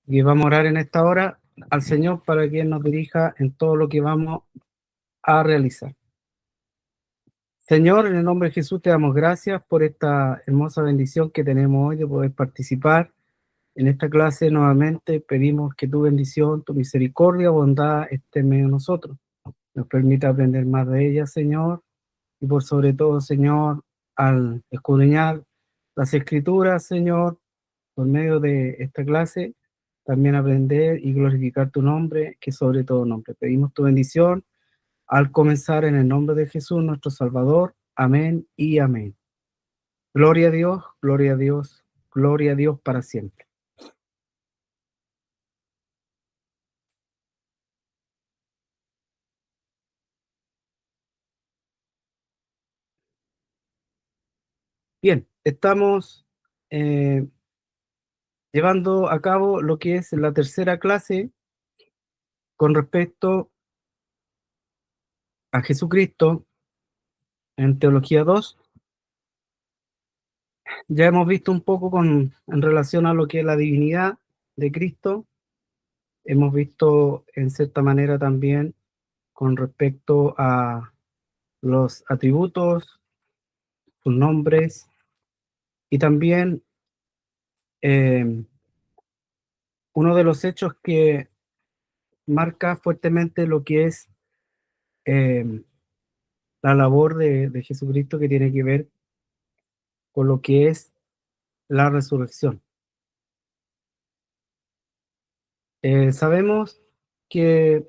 Y vamos a orar en esta hora al Señor para que Él nos dirija en todo lo que vamos a realizar. Señor, en el nombre de Jesús te damos gracias por esta hermosa bendición que tenemos hoy de poder participar en esta clase nuevamente. Pedimos que tu bendición, tu misericordia, bondad esté en medio de nosotros. Nos permita aprender más de ella, Señor, y por sobre todo, Señor, al escudriñar las Escrituras, Señor, por medio de esta clase, también aprender y glorificar tu nombre, que sobre todo nombre. Pedimos tu bendición al comenzar en el nombre de Jesús, nuestro Salvador. Amén y amén. Gloria a Dios, gloria a Dios, gloria a Dios para siempre. Bien, estamos llevando a cabo lo que es la tercera clase con respecto a Jesucristo en Teología 2. Ya hemos visto un poco en relación a lo que es la divinidad de Cristo. Hemos visto en cierta manera también con respecto a los atributos, sus nombres y también eh, uno de los hechos que marca fuertemente lo que es eh, la labor de Jesucristo, que tiene que ver con lo que es la resurrección. Sabemos que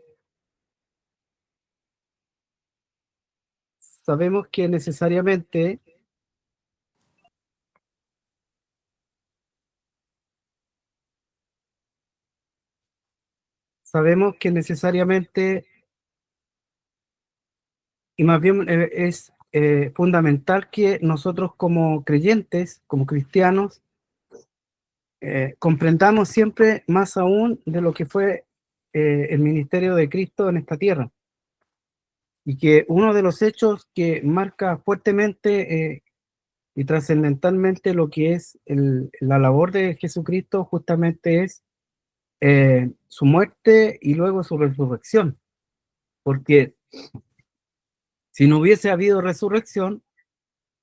sabemos que necesariamente sabemos que necesariamente y más bien es fundamental que nosotros como creyentes, como cristianos, comprendamos siempre más aún de lo que fue el ministerio de Cristo en esta tierra. Y que uno de los hechos que marca fuertemente y trascendentalmente lo que es la labor de Jesucristo justamente es su muerte y luego su resurrección. Porque si no hubiese habido resurrección,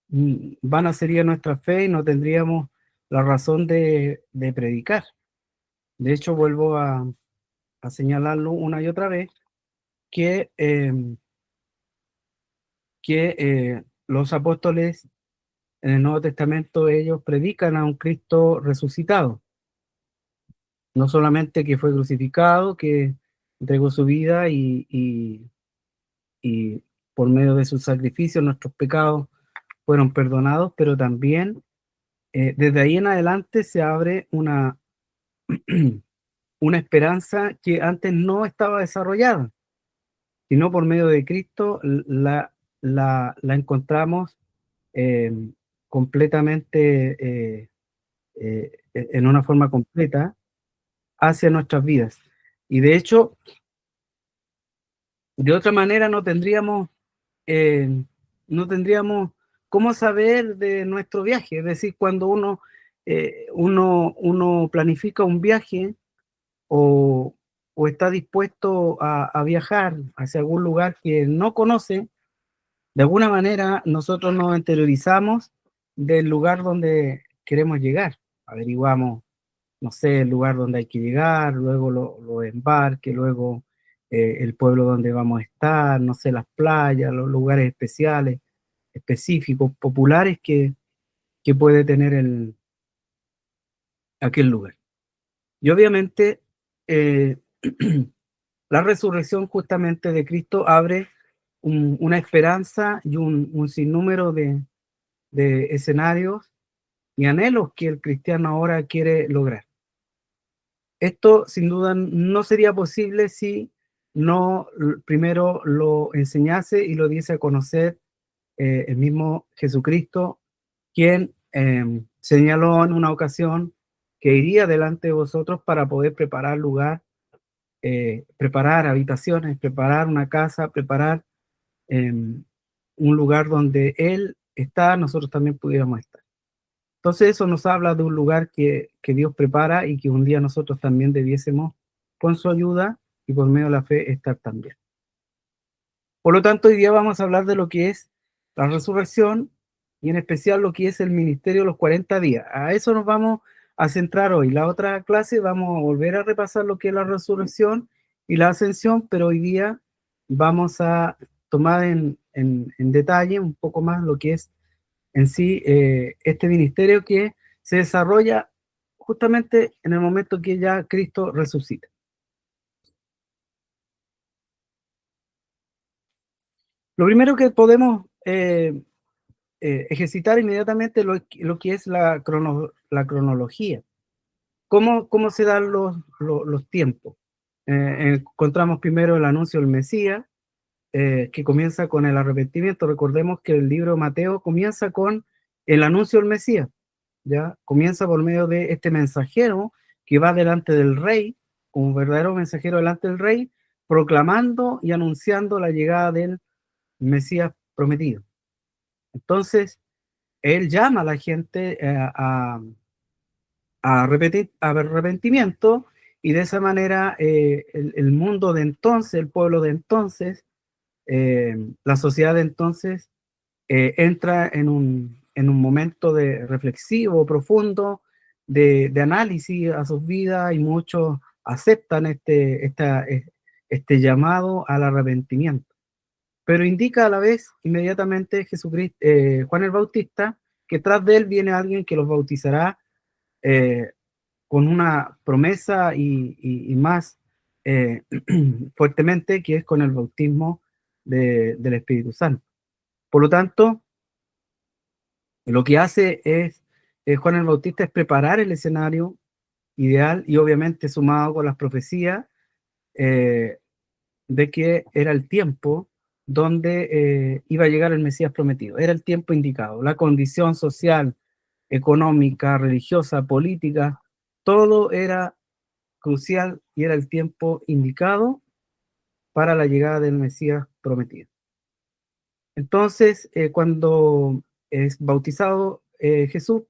vana sería nuestra fe y no tendríamos la razón de predicar. De hecho, vuelvo a señalarlo una y otra vez, que, los apóstoles en el Nuevo Testamento, ellos predican a un Cristo resucitado, no solamente que fue crucificado, que entregó su vida y por medio de su sacrificio nuestros pecados fueron perdonados, pero también desde ahí en adelante se abre una esperanza que antes no estaba desarrollada, sino por medio de Cristo la encontramos eh, completamente, en una forma completa hacia nuestras vidas. Y de hecho, de otra manera eh, no tendríamos cómo saber de nuestro viaje. Es decir, cuando uno planifica un viaje o, o está dispuesto a viajar hacia algún lugar que no conoce, de alguna manera nosotros nos interiorizamos del lugar donde queremos llegar. Averiguamos, no sé, el lugar donde hay que llegar, luego los embarques, luego el pueblo donde vamos a estar, no sé, las playas, los lugares especiales, específicos, populares que puede tener aquel lugar. Y obviamente eh, la resurrección justamente de Cristo abre una esperanza y un sinnúmero de escenarios y anhelos que el cristiano ahora quiere lograr. Esto sin duda no sería posible si no primero lo enseñase y lo diese a conocer el mismo Jesucristo, quien señaló en una ocasión que iría delante de vosotros para poder preparar lugar, preparar habitaciones, preparar una casa, preparar un lugar donde Él está, nosotros también pudiéramos estar. Entonces eso nos habla de un lugar que Dios prepara y que un día nosotros también debiésemos, con su ayuda y por medio de la fe, estar también. Por lo tanto, hoy día vamos a hablar de lo que es la resurrección y en especial lo que es el ministerio de los 40 días. A eso nos vamos a centrar hoy. La otra clase vamos a volver a repasar lo que es la resurrección y la ascensión, pero hoy día vamos a tomar en detalle un poco más lo que es en sí este ministerio que se desarrolla justamente en el momento que ya Cristo resucita. Lo primero que podemos ejercitar inmediatamente lo que es la cronología. ¿Cómo se dan los tiempos? Encontramos primero el anuncio del Mesías, que comienza con el arrepentimiento. Recordemos que el libro de Mateo comienza con el anuncio del Mesías, ¿ya? Comienza por medio de este mensajero que va delante del rey, como un verdadero mensajero delante del rey, proclamando y anunciando la llegada del Mesías prometido. Entonces, él llama a la gente a arrepentimiento y de esa manera el mundo de entonces, el pueblo de entonces, la sociedad de entonces entra en un momento de reflexivo, profundo, de análisis a sus vidas y muchos aceptan este llamado al arrepentimiento. Pero indica a la vez inmediatamente Jesucristo, Juan el Bautista, que tras de él viene alguien que los bautizará eh, con una promesa y más fuertemente, que es con el bautismo del Espíritu Santo. Por lo tanto, lo que hace es Juan el Bautista es preparar el escenario ideal y obviamente sumado con las profecías eh, de que era el tiempo donde iba a llegar el Mesías prometido. Era el tiempo indicado. La condición social, económica, religiosa, política, todo era crucial y era el tiempo indicado para la llegada del Mesías prometido. Entonces, cuando es bautizado Jesús,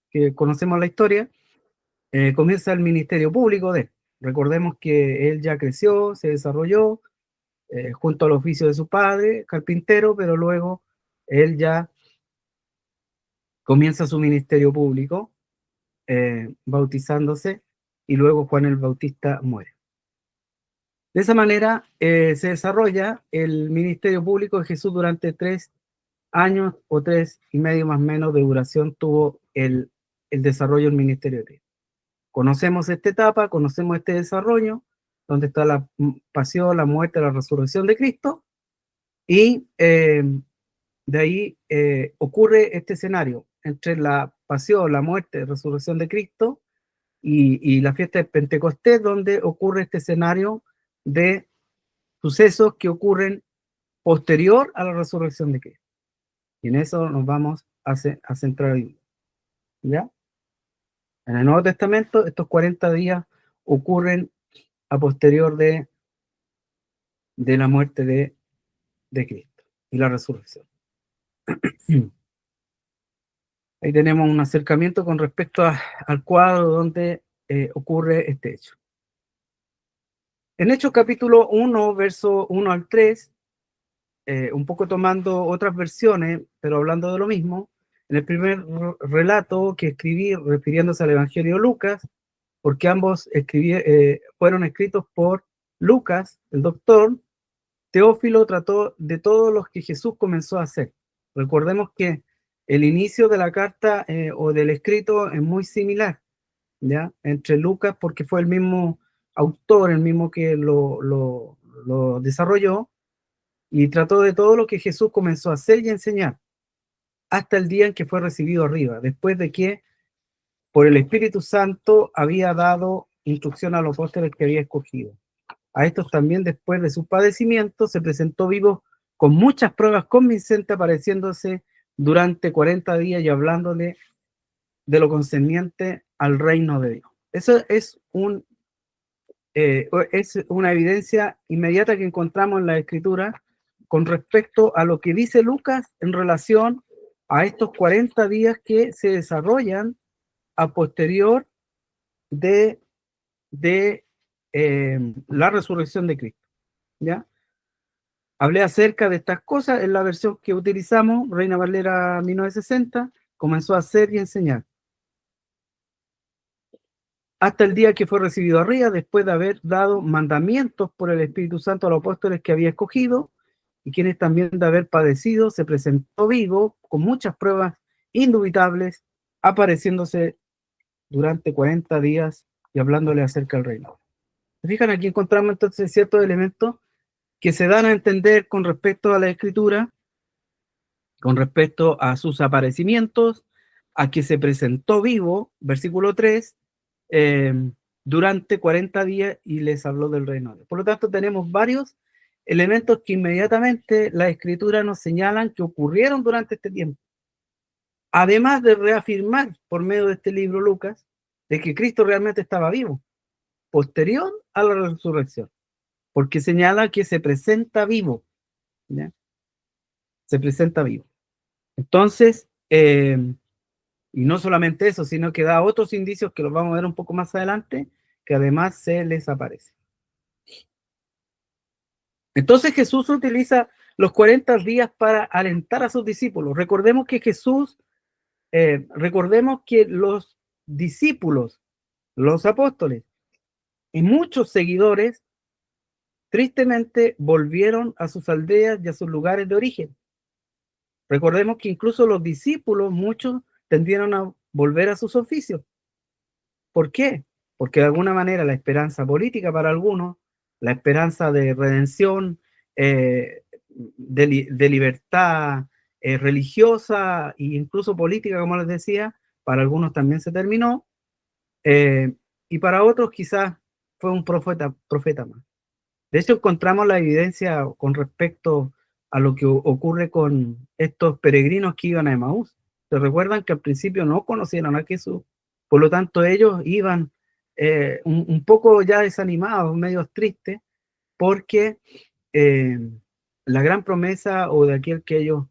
que conocemos la historia, comienza el ministerio público de él. Recordemos que él ya creció, se desarrolló junto al oficio de su padre, carpintero, pero luego él ya comienza su ministerio público, bautizándose, y luego Juan el Bautista muere. De esa manera se desarrolla el ministerio público de Jesús durante 3 años o 3 y medio más o menos de duración tuvo el desarrollo del ministerio de Cristo. Conocemos esta etapa, conocemos este desarrollo, donde está la pasión, la muerte, la resurrección de Cristo, y de ahí ocurre este escenario entre la pasión, la muerte, resurrección de Cristo y la fiesta de Pentecostés, donde ocurre este escenario de sucesos que ocurren posterior a la resurrección de Cristo. Y en eso nos vamos a centrar hoy, ¿ya? En el Nuevo Testamento, estos 40 días ocurren a posterior de la muerte de Cristo y la resurrección. Ahí tenemos un acercamiento con respecto al cuadro donde ocurre este hecho. En Hechos capítulo 1, verso 1 al 3, un poco tomando otras versiones, pero hablando de lo mismo, en el primer relato que escribí refiriéndose al Evangelio de Lucas, porque ambos fueron escritos por Lucas, el doctor, Teófilo trató de todos los que Jesús comenzó a hacer. Recordemos que el inicio de la carta o del escrito es muy similar, ¿ya? Entre Lucas, porque fue el mismo autor, el mismo que lo desarrolló, y trató de todo lo que Jesús comenzó a hacer y enseñar, hasta el día en que fue recibido arriba, después de que por el Espíritu Santo había dado instrucción a los apóstoles que había escogido. A estos también, después de su padecimiento, se presentó vivo con muchas pruebas convincentes, apareciéndose durante 40 días y hablándole de lo concerniente al reino de Dios. Eso es una evidencia inmediata que encontramos en la Escritura con respecto a lo que dice Lucas en relación a estos 40 días que se desarrollan a posterior de, de la resurrección de Cristo, ¿ya? Hablé acerca de estas cosas en la versión que utilizamos, Reina Valera 1960, comenzó a hacer y enseñar. Hasta el día que fue recibido arriba, después de haber dado mandamientos por el Espíritu Santo a los apóstoles que había escogido, y quienes también de haber padecido, se presentó vivo con muchas pruebas indubitables, apareciéndose durante 40 días y hablándole acerca del reino. ¿Se fijan? Aquí encontramos entonces ciertos elementos que se dan a entender con respecto a la Escritura, con respecto a sus aparecimientos, a que se presentó vivo, versículo 3, durante 40 días y les habló del reino de Dios. Por lo tanto, tenemos varios elementos que inmediatamente la Escritura nos señalan que ocurrieron durante este tiempo. Además de reafirmar por medio de este libro Lucas de que Cristo realmente estaba vivo, posterior a la resurrección, porque señala que se presenta vivo, ¿ya? Se presenta vivo. Entonces, y no solamente eso, sino que da otros indicios que los vamos a ver un poco más adelante, que además se les aparece. Entonces Jesús utiliza los 40 días para alentar a sus discípulos. Recordemos que recordemos que los discípulos, los apóstoles y muchos seguidores, tristemente volvieron a sus aldeas y a sus lugares de origen. Recordemos que incluso los discípulos, muchos tendieron a volver a sus oficios. ¿Por qué? Porque de alguna manera la esperanza política para algunos, la esperanza de redención, de libertad religiosa e incluso política, como les decía, para algunos también se terminó, y para otros quizás fue un profeta más. De hecho, encontramos la evidencia con respecto a lo que ocurre con estos peregrinos que iban a Emaús. ¿Se recuerdan que al principio no conocieron a Jesús? Por lo tanto, ellos iban un poco ya desanimados, medio tristes, porque eh, la gran promesa o de aquel que ellos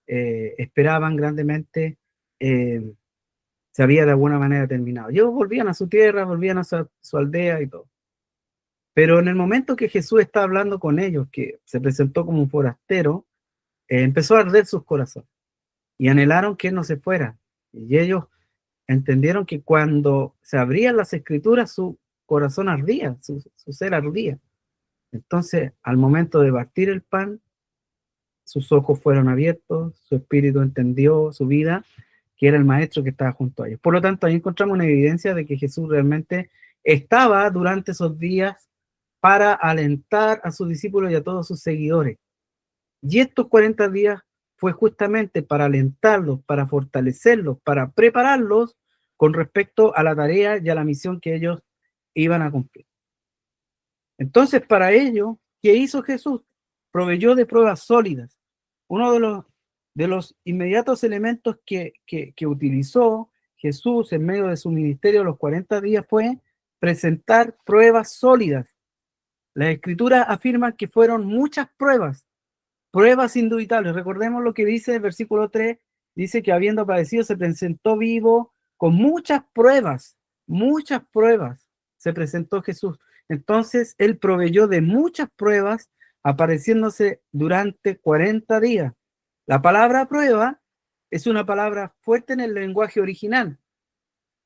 esperaban grandemente se había de alguna manera terminado. Ellos volvían a su tierra, volvían a su aldea y todo. Pero en el momento que Jesús está hablando con ellos, que se presentó como un forastero, empezó a arder sus corazones y anhelaron que él no se fuera. Y ellos entendieron que cuando se abrían las escrituras, su corazón ardía, su ser ardía. Entonces, al momento de partir el pan, sus ojos fueron abiertos, su espíritu entendió su vida, que era el maestro que estaba junto a ellos. Por lo tanto, ahí encontramos una evidencia de que Jesús realmente estaba durante esos días para alentar a sus discípulos y a todos sus seguidores. Y estos 40 días fue justamente para alentarlos, para fortalecerlos, para prepararlos con respecto a la tarea y a la misión que ellos iban a cumplir. Entonces, para ello, ¿qué hizo Jesús? Proveyó de pruebas sólidas. Uno de los inmediatos elementos que utilizó Jesús en medio de su ministerio los 40 días fue presentar pruebas sólidas. Las escrituras afirman que fueron muchas pruebas indubitables. Recordemos lo que dice el versículo 3, dice que habiendo padecido se presentó vivo con muchas pruebas, se presentó Jesús. Entonces, él proveyó de muchas pruebas, apareciéndose durante 40 días. La palabra prueba es una palabra fuerte en el lenguaje original.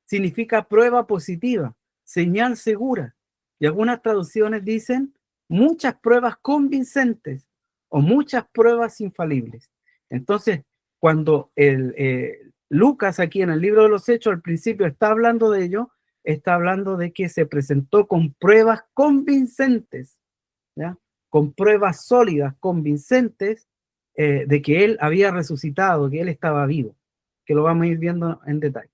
Significa prueba positiva, señal segura. Y algunas traducciones dicen muchas pruebas convincentes o muchas pruebas infalibles. Entonces, cuando Lucas aquí en el libro de los Hechos al principio está hablando de ello, está hablando de que se presentó con pruebas convincentes, ¿ya? Con pruebas sólidas, convincentes, de que él había resucitado, que él estaba vivo, que lo vamos a ir viendo en detalle.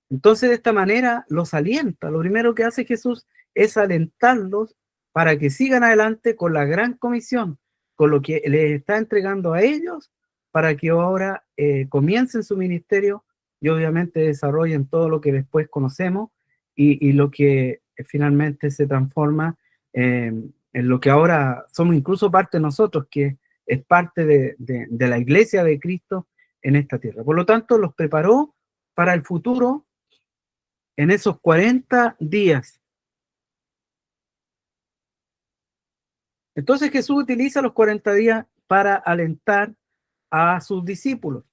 Entonces, de esta manera los alienta. Lo primero que hace Jesús es alentarlos para que sigan adelante con la gran comisión, con lo que les está entregando a ellos, para que ahora comiencen su ministerio y obviamente desarrollen todo lo que después conocemos y lo que finalmente se transforma en lo que ahora somos incluso parte de nosotros, que es parte de la iglesia de Cristo, en esta tierra. Por lo tanto, los preparó para el futuro en esos 40 días. Entonces Jesús utiliza los 40 días para alentar a sus discípulos.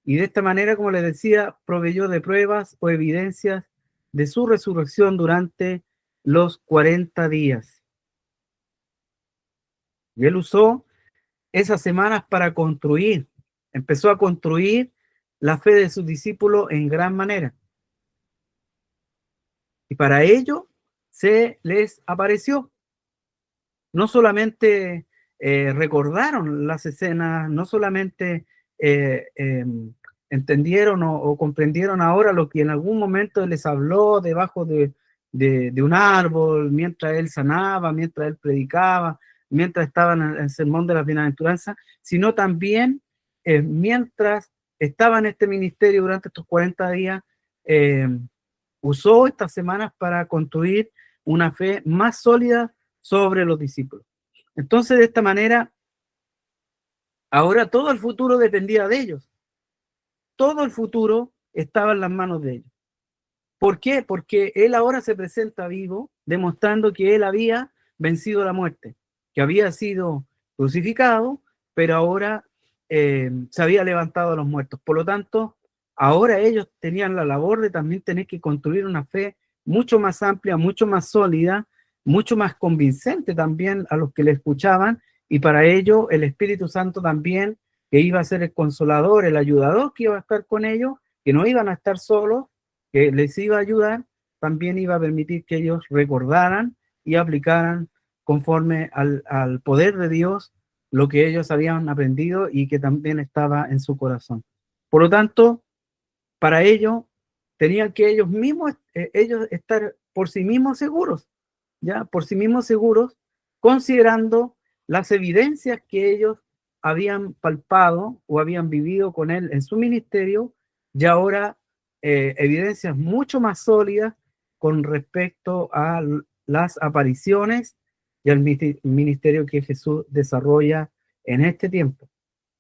Y de esta manera, como les decía, proveyó de pruebas o evidencias de su resurrección durante los 40 días. Y él usó esas semanas para construir, empezó a construir la fe de sus discípulos en gran manera. Y para ello se les apareció. No solamente recordaron las escenas, no solamente entendieron o comprendieron ahora lo que en algún momento les habló debajo de un árbol, mientras él sanaba, mientras él predicaba, mientras estaba en el sermón de la bienaventuranza, sino también mientras estaba en este ministerio durante estos 40 días, eh, usó estas semanas para construir una fe más sólida sobre los discípulos. Entonces, de esta manera, ahora todo el futuro dependía de ellos. Todo el futuro estaba en las manos de ellos. ¿Por qué? Porque él ahora se presenta vivo, demostrando que él había vencido la muerte, que había sido crucificado, pero ahora se había levantado a los muertos. Por lo tanto, ahora ellos tenían la labor de también tener que construir una fe mucho más amplia, mucho más sólida, mucho más convincente también a los que le escuchaban, y para ello el Espíritu Santo también, que iba a ser el consolador, el ayudador que iba a estar con ellos, que no iban a estar solos, que les iba a ayudar, también iba a permitir que ellos recordaran y aplicaran conforme al poder de Dios lo que ellos habían aprendido y que también estaba en su corazón. Por lo tanto, para ello, tenían que ellos mismos, ellos estar por sí mismos seguros, ya, por sí mismos seguros, considerando las evidencias que ellos habían palpado o habían vivido con él en su ministerio, y ahora evidencias mucho más sólidas con respecto a las apariciones y al ministerio que Jesús desarrolla en este tiempo.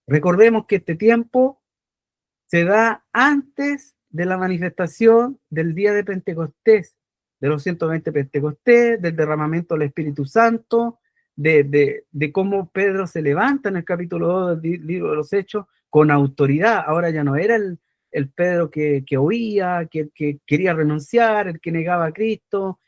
Recordemos que este tiempo se da antes de la manifestación del día de Pentecostés, de los 120 Pentecostés, del derramamiento del Espíritu Santo, de cómo Pedro se levanta en el capítulo 2 del libro de los Hechos con autoridad. Ahora ya no era el Pedro que oía, que quería renunciar, el que negaba a Cristo.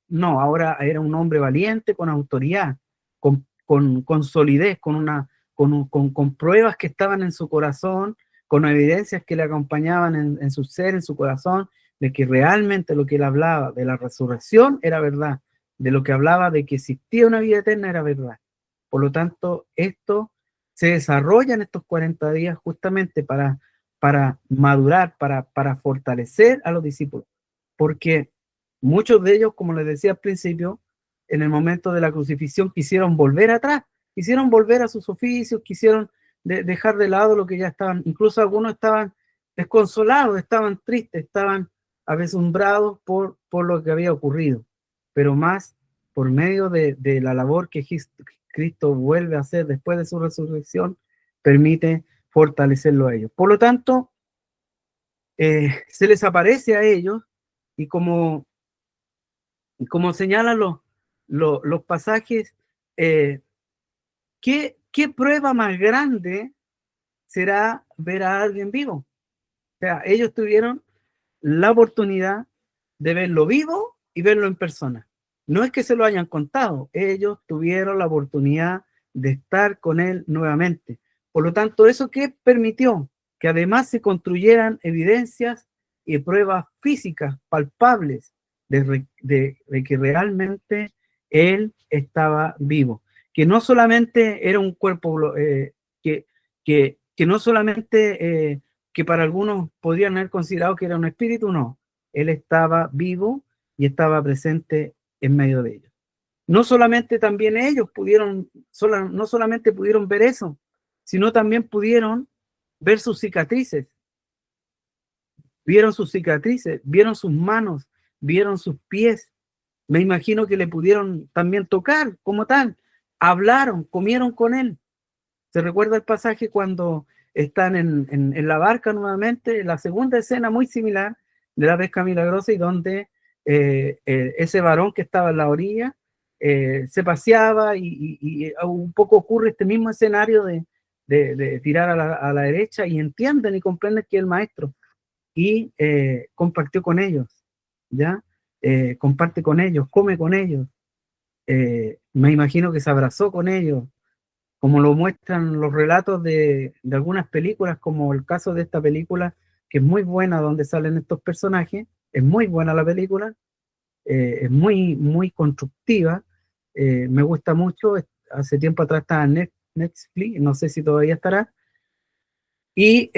No, ahora era un hombre valiente con autoridad, con solidez, con pruebas que estaban en su corazón, con evidencias que le acompañaban en su ser, en su corazón, de que realmente lo que él hablaba de la resurrección era verdad, de lo que hablaba de que existía una vida eterna era verdad. Por lo tanto, esto se desarrolla en estos 40 días justamente para madurar, para fortalecer a los discípulos, porque muchos de ellos, como les decía al principio, en el momento de la crucifixión quisieron volver atrás, quisieron volver a sus oficios, quisieron dejar de lado lo que ya estaban, incluso algunos estaban desconsolados, estaban tristes, estaban apesadumbrados por lo que había ocurrido, pero más por medio de la labor que Cristo vuelve a hacer después de su resurrección, permite fortalecerlo a ellos. Por lo tanto, se les aparece a ellos y como señalan los pasajes, ¿qué prueba más grande será ver a alguien vivo? O sea, ellos tuvieron la oportunidad de verlo vivo y verlo en persona. No es que se lo hayan contado, ellos tuvieron la oportunidad de estar con él nuevamente. Por lo tanto, ¿eso qué permitió? Que además se construyeran evidencias y pruebas físicas palpables de que realmente él estaba vivo. Que no solamente era un cuerpo, que no solamente que para algunos podrían haber considerado que era un espíritu, no. Él estaba vivo y estaba presente en medio de ellos. No solamente también ellos no solamente pudieron ver eso, sino también pudieron ver sus cicatrices. Vieron sus cicatrices, vieron sus manos, vieron sus pies. Me imagino que le pudieron también tocar como tal. Hablaron, comieron con él. ¿Se recuerda el pasaje cuando están en la barca nuevamente? La segunda escena muy similar de la pesca milagrosa, y donde ese varón que estaba en la orilla se paseaba, y un poco ocurre este mismo escenario de tirar a la derecha, y entienden y comprenden que es el maestro, y compartió con ellos, ¿ya? Comparte con ellos, come con ellos, me imagino que se abrazó con ellos, como lo muestran los relatos de algunas películas, como el caso de esta película, que es muy buena, donde salen estos personajes. Es muy buena la película, es muy, muy constructiva, me gusta mucho. Hace tiempo atrás estaba en Netflix, no sé si todavía estará, y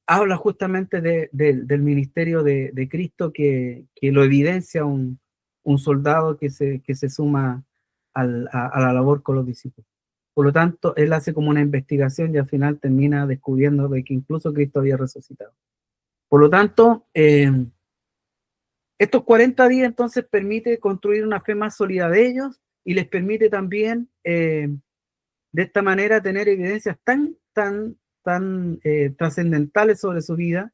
habla justamente del ministerio de Cristo, que lo evidencia un soldado que se suma a la labor con los discípulos. Por lo tanto, él hace como una investigación y al final termina descubriendo de que incluso Cristo había resucitado. Por lo tanto, estos 40 días entonces permite construir una fe más sólida de ellos, y les permite también de esta manera tener evidencias tan trascendentales sobre su vida,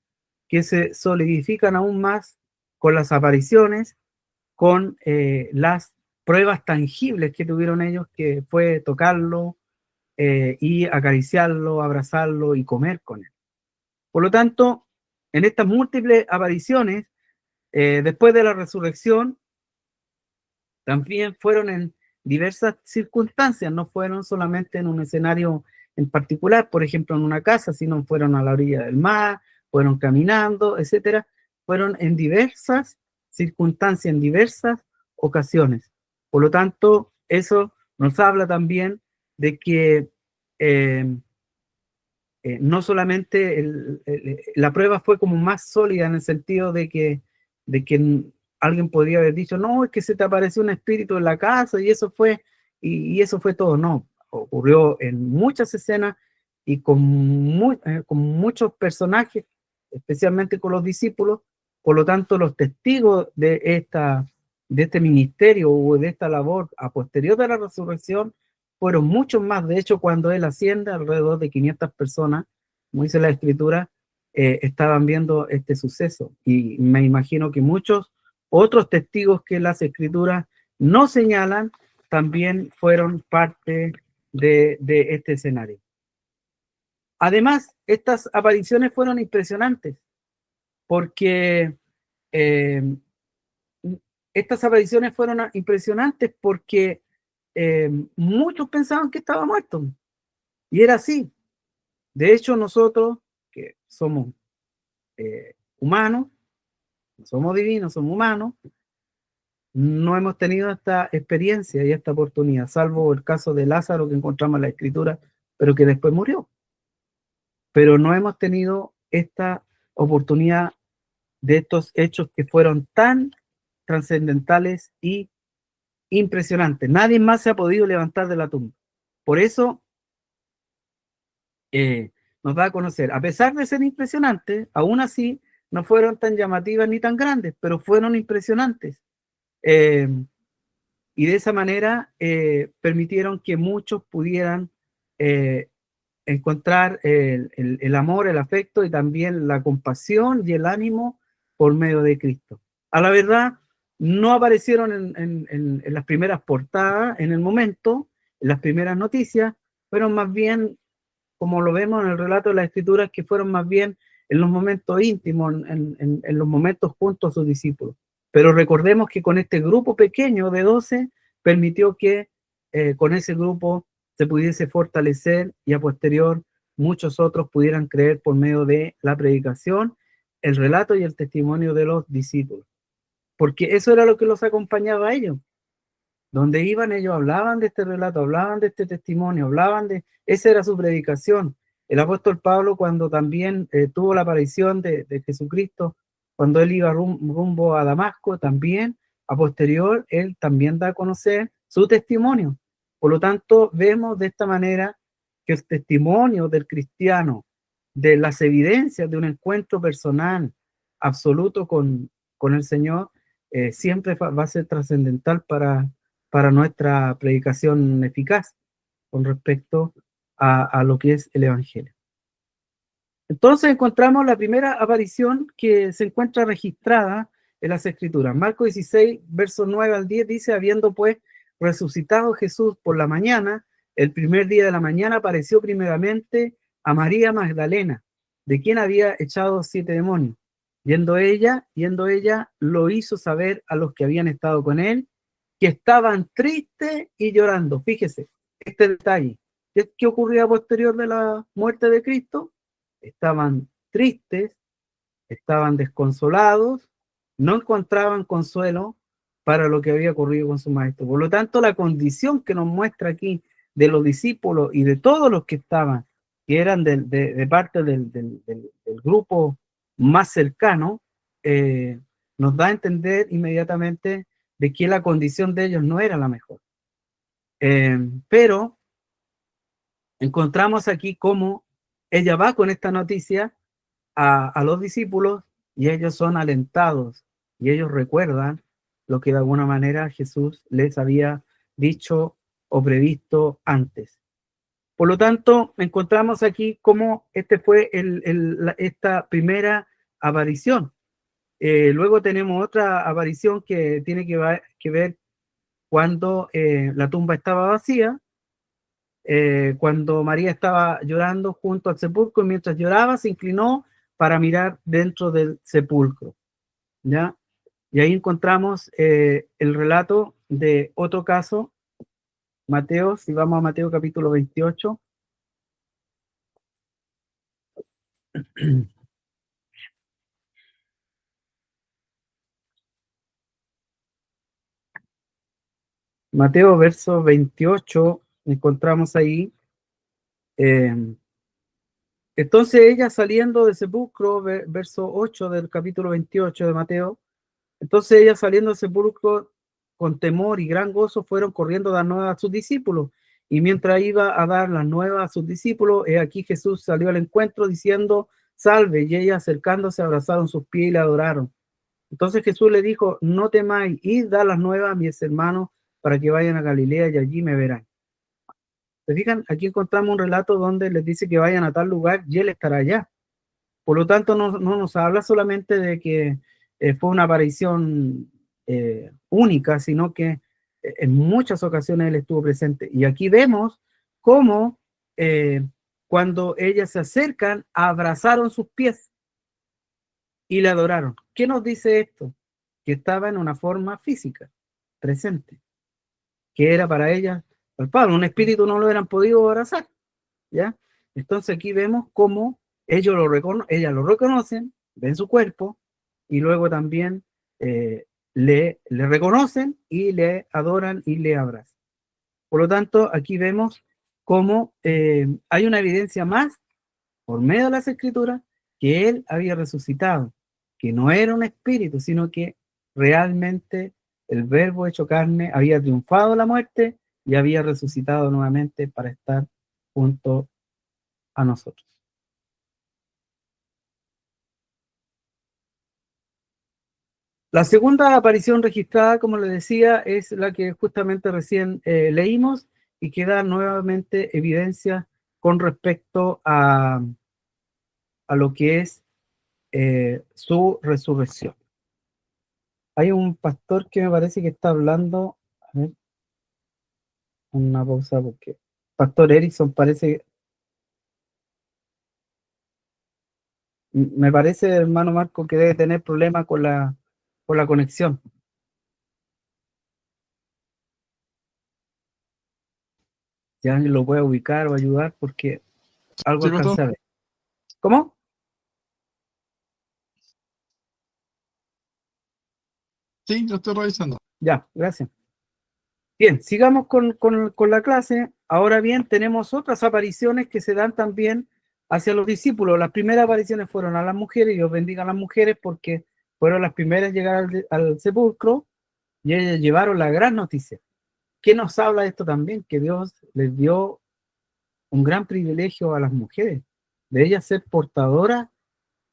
que se solidifican aún más con las apariciones, con las pruebas tangibles que tuvieron ellos, que fue tocarlo y acariciarlo, abrazarlo y comer con él. Por lo tanto, en estas múltiples apariciones, después de la resurrección, también fueron en diversas circunstancias, no fueron solamente en un escenario en particular, por ejemplo en una casa, sino fueron a la orilla del mar, fueron caminando, etcétera. Fueron en diversas circunstancias, en diversas ocasiones. Por lo tanto, eso nos habla también de que eh, no solamente la prueba fue como más sólida, en el sentido de que alguien podría haber dicho, no, es que se te apareció un espíritu en la casa y eso fue, y eso fue todo. No, ocurrió en muchas escenas y con muchos personajes, especialmente con los discípulos. Por lo tanto, los testigos de este ministerio o de esta labor a posterior de la resurrección fueron muchos más. De hecho, cuando él asciende, alrededor de 500 personas, como dice la escritura, estaban viendo este suceso. Y me imagino que muchos otros testigos que las escrituras no señalan también fueron parte de este escenario. Además, estas apariciones fueron impresionantes, porque eh, estas apariciones fueron impresionantes porque muchos pensaban que estaba muerto, y era así. De hecho, nosotros, que somos humanos, no somos divinos, somos humanos, no hemos tenido esta experiencia y esta oportunidad, salvo el caso de Lázaro que encontramos en la escritura, pero que después murió. Pero no hemos tenido esta oportunidad de estos hechos que fueron tan trascendentales y impresionantes. Nadie más se ha podido levantar de la tumba. Por eso nos da a conocer, a pesar de ser impresionantes, aún así no fueron tan llamativas ni tan grandes, pero fueron impresionantes. Eh, y de esa manera permitieron que muchos pudieran eh, encontrar el amor, el afecto y también la compasión y el ánimo por medio de Cristo. A la verdad, no aparecieron en las primeras portadas, en el momento, en las primeras noticias, fueron más bien, como lo vemos en el relato de las Escrituras, que fueron más bien en los momentos íntimos, en los momentos junto a sus discípulos. Pero recordemos que con este grupo pequeño de 12 permitió que con ese grupo se pudiese fortalecer, y a posterior muchos otros pudieran creer por medio de la predicación, el relato y el testimonio de los discípulos. Porque eso era lo que los acompañaba a ellos. Donde iban, ellos hablaban de este relato, hablaban de este testimonio, esa era su predicación. El apóstol Pablo, cuando también tuvo la aparición de Jesucristo, cuando él iba rumbo a Damasco, también a posterior, él también da a conocer su testimonio. Por lo tanto, vemos de esta manera que el testimonio del cristiano, de las evidencias de un encuentro personal absoluto con el Señor, siempre va a ser trascendental para nuestra predicación eficaz con respecto a lo que es el Evangelio. Entonces encontramos la primera aparición que se encuentra registrada en las Escrituras. Marcos 16, versos 9 al 10 dice: habiendo pues resucitado Jesús por la mañana, el primer día de la mañana apareció primeramente a María Magdalena, de quien había echado 7 demonios. Yendo ella, lo hizo saber a los que habían estado con él, que estaban tristes y llorando. Fíjese, este detalle. ¿Qué ocurría posterior de la muerte de Cristo? Estaban tristes, estaban desconsolados, no encontraban consuelo para lo que había ocurrido con su maestro. Por lo tanto, la condición que nos muestra aquí de los discípulos y de todos los que estaban, que eran de parte del grupo más cercano, nos da a entender inmediatamente de que la condición de ellos no era la mejor. Pero encontramos aquí cómo ella va con esta noticia a los discípulos y ellos son alentados y ellos recuerdan lo que de alguna manera Jesús les había dicho o previsto antes. Por lo tanto, encontramos aquí cómo este fue esta primera aparición. Luego tenemos otra aparición que tiene que ver cuando la tumba estaba vacía, cuando María estaba llorando junto al sepulcro y mientras lloraba se inclinó para mirar dentro del sepulcro, ¿ya? Y ahí encontramos el relato de otro caso, Mateo, si vamos a Mateo capítulo 28. Mateo verso 28, encontramos ahí, entonces ella saliendo del sepulcro, verso 8 del capítulo 28 de Mateo, entonces ella saliendo del sepulcro con temor y gran gozo fueron corriendo a dar nuevas a sus discípulos. Y mientras iba a dar las nuevas a sus discípulos, aquí Jesús salió al encuentro diciendo: salve, y ellas acercándose abrazaron sus pies y le adoraron. Entonces Jesús le dijo: no temáis, id, dar las nuevas a mis hermanos para que vayan a Galilea y allí me verán. ¿Se fijan? Aquí encontramos un relato donde les dice que vayan a tal lugar y él estará allá. Por lo tanto, no nos habla solamente de que fue una aparición única, sino que en muchas ocasiones él estuvo presente. Y aquí vemos cómo cuando ellas se acercan, abrazaron sus pies y le adoraron. ¿Qué nos dice esto? Que estaba en una forma física, presente, que era para ellas palpable. Un espíritu no lo hubieran podido abrazar, ¿ya? Entonces aquí vemos cómo ellas lo reconocen, ven su cuerpo y luego también le reconocen y le adoran y le abrazan. Por lo tanto, aquí vemos cómo hay una evidencia más por medio de las Escrituras que él había resucitado, que no era un espíritu, sino que realmente el Verbo hecho carne había triunfado la muerte y había resucitado nuevamente para estar junto a nosotros. La segunda aparición registrada, como les decía, es la que justamente recién leímos y que da nuevamente evidencia con respecto a lo que es su resurrección. Hay un pastor que me parece que está hablando. A ver, una pausa porque Pastor Erickson parece, me parece, hermano Marco, que debe tener problemas con la conexión. Ya alguien lo puede ubicar o ayudar porque algo Sí, pastor. alcanza a ver. ¿Cómo? Sí, lo estoy revisando. Ya, gracias. Bien, sigamos con la clase. Ahora bien, tenemos otras apariciones que se dan también hacia los discípulos. Las primeras apariciones fueron a las mujeres, y Dios bendiga a las mujeres porque fueron las primeras en llegar al sepulcro y ellas llevaron la gran noticia. ¿Qué nos habla de esto también? Que Dios les dio un gran privilegio a las mujeres, de ellas ser portadoras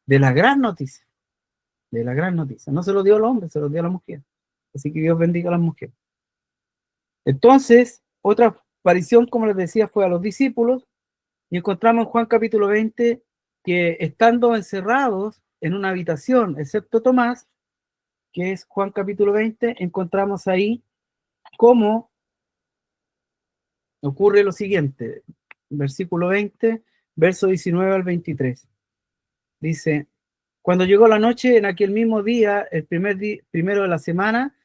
de la gran noticia, de la gran noticia. No se lo dio al hombre, se lo dio a la mujer. Así que Dios bendiga a las mujeres. Entonces, otra aparición, como les decía, fue a los discípulos. Y encontramos en Juan capítulo 20 que estando encerrados en una habitación, excepto Tomás, que es Juan capítulo 20, encontramos ahí cómo ocurre lo siguiente. Versículo 20, verso 19 al 23. Dice, cuando llegó la noche, en aquel mismo día, el primero de la semana,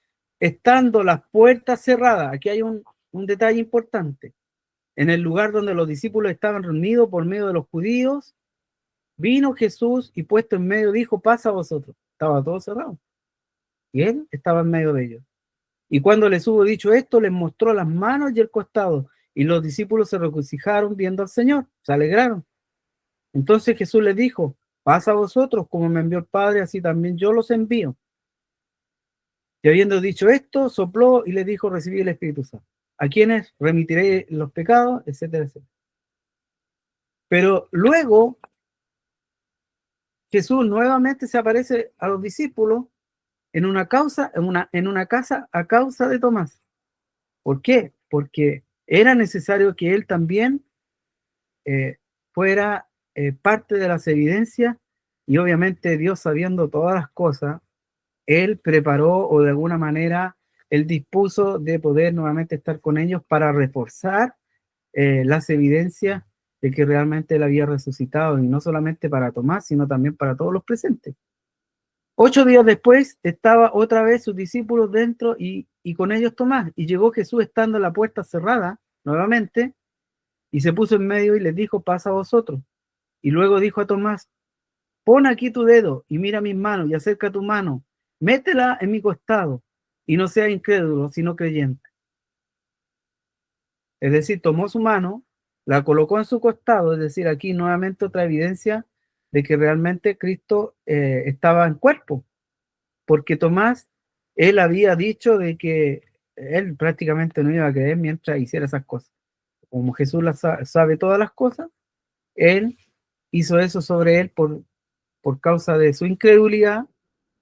estando las puertas cerradas, aquí hay un detalle importante, en el lugar donde los discípulos estaban reunidos por medio de los judíos, vino Jesús y puesto en medio dijo, pasa a vosotros. Estaba todo cerrado y él estaba en medio de ellos. Y cuando les hubo dicho esto, les mostró las manos y el costado, y los discípulos se regocijaron viendo al Señor, se alegraron. Entonces Jesús les dijo, pasa a vosotros, como me envió el Padre, así también yo los envío. Y habiendo dicho esto, sopló y les dijo, recibid el Espíritu Santo. A quienes remitiré los pecados, etcétera, etcétera. Pero luego Jesús nuevamente se aparece a los discípulos en una casa a causa de Tomás. ¿Por qué? Porque era necesario que él también fuera parte de las evidencias, y obviamente Dios, sabiendo todas las cosas, él preparó, o de alguna manera él dispuso de poder nuevamente estar con ellos para reforzar las evidencias de que realmente él había resucitado, y no solamente para Tomás, sino también para todos los presentes. 8 días después estaba otra vez sus discípulos dentro y con ellos Tomás, y llegó Jesús estando la puerta cerrada nuevamente, y se puso en medio y les dijo, pasa a vosotros. Y luego dijo a Tomás, pon aquí tu dedo y mira mis manos y acerca tu mano, métela en mi costado y no sea incrédulo, sino creyente. Es decir, tomó su mano, la colocó en su costado, es decir, aquí nuevamente otra evidencia de que realmente Cristo estaba en cuerpo, porque Tomás, él había dicho de que él prácticamente no iba a creer mientras hiciera esas cosas. Como Jesús sabe todas las cosas, él hizo eso sobre él por causa de su incredulidad,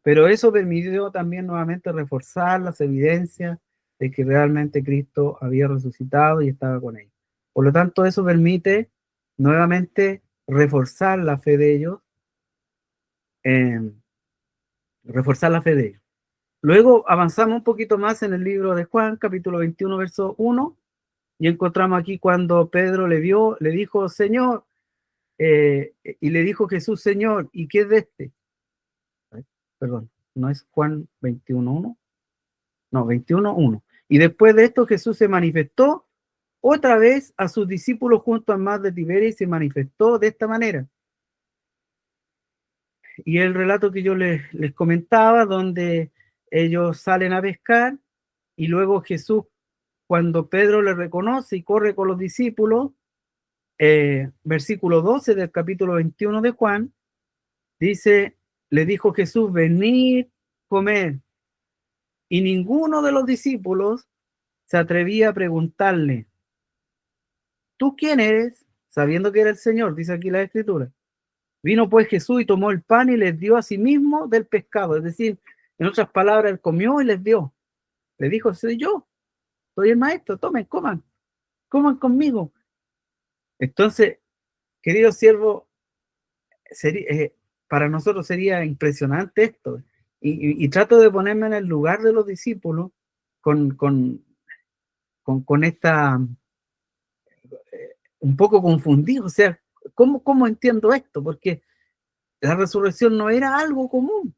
pero eso permitió también nuevamente reforzar las evidencias de que realmente Cristo había resucitado y estaba con ellos. Por lo tanto, eso permite nuevamente reforzar la fe de ellos, eh, reforzar la fe de ellos. Luego avanzamos un poquito más en el libro de Juan, capítulo 21, verso 1, y encontramos aquí cuando Pedro le vio, le dijo, Señor, y le dijo Jesús, Señor, ¿y qué es de este? Perdón, no es Juan 21:1, no, 21:1. Y después de esto Jesús se manifestó otra vez a sus discípulos junto al mar de Tiberia y se manifestó de esta manera. Y el relato que yo les comentaba, donde ellos salen a pescar y luego Jesús, cuando Pedro le reconoce y corre con los discípulos, versículo 12 del capítulo 21 de Juan, dice, le dijo Jesús, venid, comer. Y ninguno de los discípulos se atrevía a preguntarle, ¿tú quién eres? Sabiendo que era el Señor, dice aquí la Escritura. Vino pues Jesús y tomó el pan y les dio a sí mismo del pescado. Es decir, en otras palabras, él comió y les dio. Le dijo, soy yo, soy el maestro, tomen, coman conmigo. Entonces, querido siervo, para nosotros sería impresionante esto. Y trato de ponerme en el lugar de los discípulos con esta, un poco confundido. O sea, ¿cómo entiendo esto? Porque la resurrección no era algo común,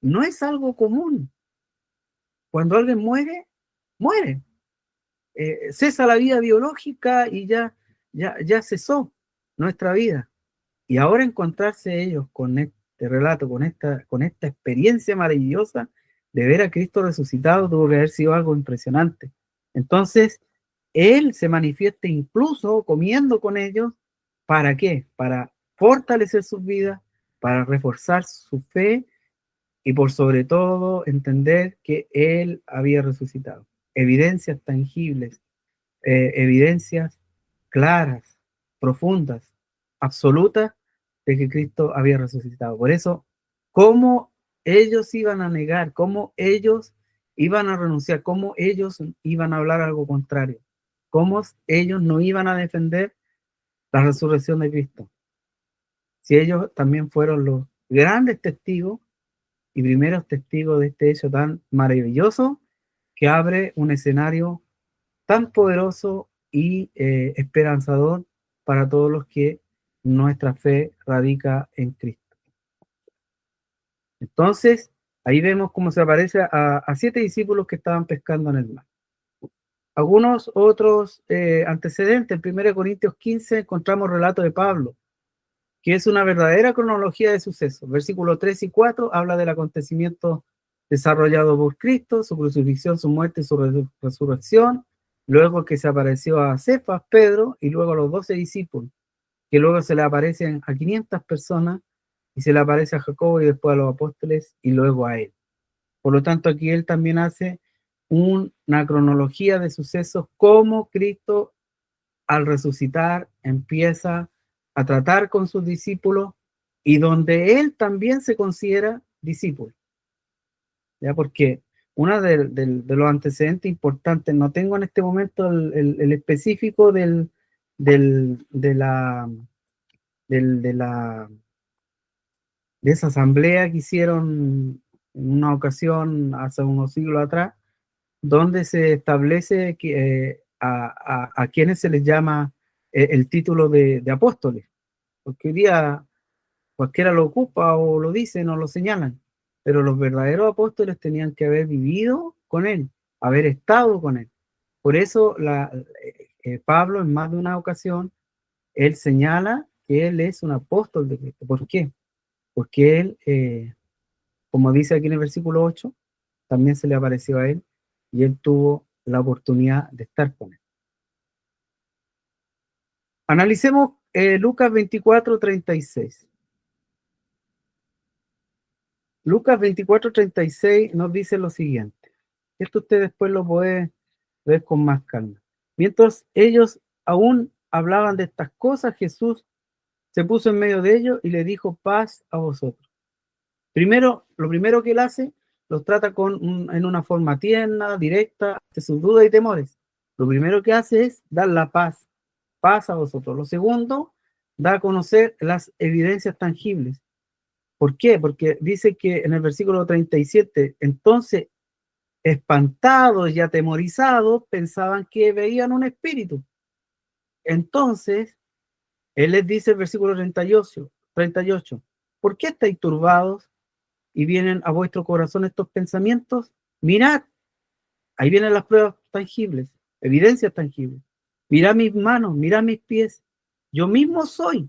no es algo común. Cuando alguien muere, muere. Cesa la vida biológica y ya cesó nuestra vida. Y ahora encontrarse ellos con este relato, con esta experiencia maravillosa de ver a Cristo resucitado, tuvo que haber sido algo impresionante. Entonces, Él se manifiesta incluso comiendo con ellos. ¿Para qué? Para fortalecer sus vidas, para reforzar su fe y por sobre todo entender que Él había resucitado. Evidencias tangibles, evidencias claras, profundas, absolutas de que Cristo había resucitado. Por eso, ¿cómo ellos iban a negar? ¿Cómo ellos iban a renunciar? ¿Cómo ellos iban a hablar algo contrario? ¿Cómo ellos no iban a defender la resurrección de Cristo? Si ellos también fueron los grandes testigos y primeros testigos de este hecho tan maravilloso que abre un escenario tan poderoso y esperanzador para todos los que nuestra fe radica en Cristo. Entonces, ahí vemos cómo se aparece a 7 discípulos que estaban pescando en el mar. Algunos otros antecedentes, en 1 Corintios 15 encontramos relato de Pablo, que es una verdadera cronología de sucesos. Versículos 3 y 4 habla del acontecimiento desarrollado por Cristo, su crucifixión, su muerte y su resurrección, luego que se apareció a Cefas, Pedro, y luego a los 12 discípulos, que luego se le aparecen a 500 personas, y se le aparece a Jacobo y después a los apóstoles, y luego a él. Por lo tanto, aquí él también hace una cronología de sucesos, como Cristo al resucitar empieza a tratar con sus discípulos y donde él también se considera discípulo. ¿Ya? Porque uno de los antecedentes importantes, no tengo en este momento el específico de esa asamblea que hicieron en una ocasión hace unos siglos atrás, donde se establece que, a quienes se les llama el título de apóstoles, porque hoy día cualquiera lo ocupa o lo dicen o lo señalan, pero los verdaderos apóstoles tenían que haber vivido con él, haber estado con él. Por eso Pablo en más de una ocasión, él señala que él es un apóstol de Cristo. ¿Por qué? Porque él, como dice aquí en el versículo 8, también se le apareció a él y él tuvo la oportunidad de estar con él. Analicemos Lucas 24:36. Lucas 24:36 nos dice lo siguiente. Esto usted después lo puede ver con más calma. Mientras ellos aún hablaban de estas cosas, Jesús se puso en medio de ellos y le dijo: paz a vosotros. Lo primero que él hace, los trata en una forma tierna, directa, de sus dudas y temores. Lo primero que hace es dar la paz a vosotros. Lo segundo, da a conocer las evidencias tangibles. ¿Por qué? Porque dice que en el versículo 37, entonces, espantados y atemorizados, pensaban que veían un espíritu. Entonces, él les dice el versículo 38, ¿por qué estáis turbados y vienen a vuestro corazón estos pensamientos? Mirad, ahí vienen las pruebas tangibles, evidencias tangibles. Mirad mis manos, mirad mis pies. Yo mismo soy.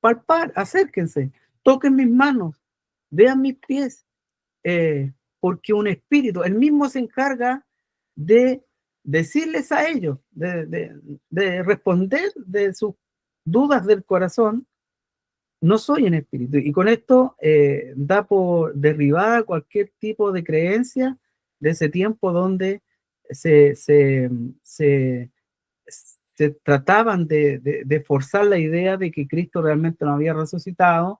Palpar, acérquense, toquen mis manos, vean mis pies. Porque un espíritu, él mismo se encarga de decirles a ellos, de responder de sus dudas del corazón. No soy un espíritu. Y con esto da por derribada cualquier tipo de creencia de ese tiempo donde se, se, se, se trataban de forzar la idea de que Cristo realmente no había resucitado,